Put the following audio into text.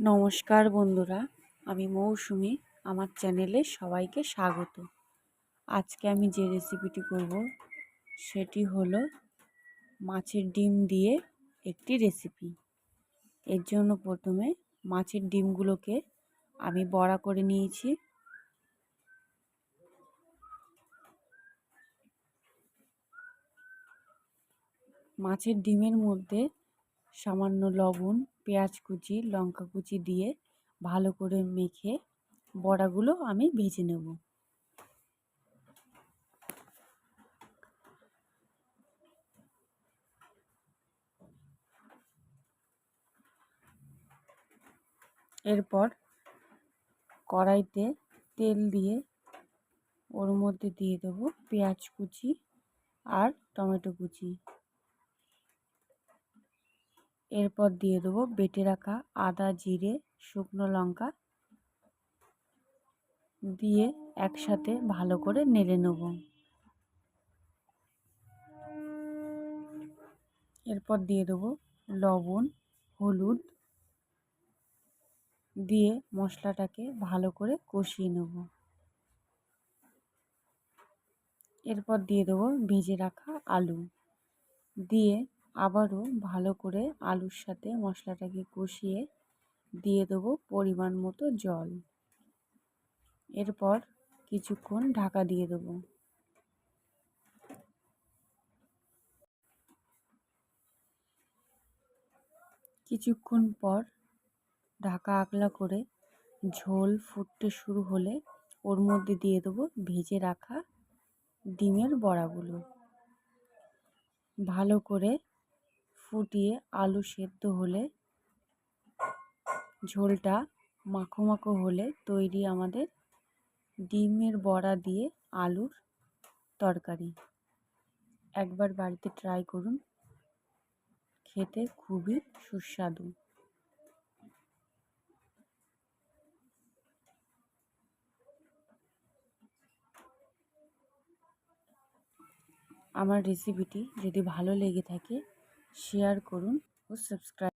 নমস্কার বন্ধুরা, আমি মৌসুমি। আমার চ্যানেলে সবাইকে স্বাগত। আজকে আমি যে রেসিপিটি করব সেটি হলো মাছের ডিম দিয়ে একটি রেসিপি। এর জন্য প্রথমে মাছের ডিমগুলোকে আমি বড়া করে নিয়েছি। মাছের ডিমের মধ্যে সামান্য লবণ, পেঁয়াজ কুচি, লঙ্কা কুচি দিয়ে ভালো করে মেখে বড়াগুলো আমি ভেজে নেব। এরপর কড়াইতে তেল দিয়ে ওর মধ্যে দিয়ে দেবো পেঁয়াজ কুচি আর টমেটো কুচি। এরপর দিয়ে দেবো বেটে রাখা আদা, জিরে, শুকনো লঙ্কা দিয়ে একসাথে ভালো করে নেড়ে নেব। এরপর দিয়ে দেবো লবণ, হলুদ দিয়ে মশলাটাকে ভালো করে কষিয়ে নেব। এরপর দিয়ে দেবো ভেজে রাখা আলু দিয়ে আবারও ভালো করে আলুর সাথে মশলাটাকে কষিয়ে দিয়ে দেবো পরিমাণ মতো জল। এরপর কিছুক্ষণ ঢাকা দিয়ে দেবো। কিছুক্ষণ পর ঢাকা আগলা করে ঝোল ফুটতে শুরু হলে ওর মধ্যে দিয়ে দেবো ভেজে রাখা ডিমের বড়াগুলো। ভালো করে ফুটিয়ে আলু সেদ্ধ হলে, ঝোলটা মাখো মাখো হলে তৈরি আমাদের ডিমের বড়া দিয়ে আলুর তরকারি। একবার বাড়িতে ট্রাই করুন, খেতে খুবই সুস্বাদু। আমার রেসিপিটি যদি ভালো লেগে থাকে শেয়ার করুন ও সাবস্ক্রাইব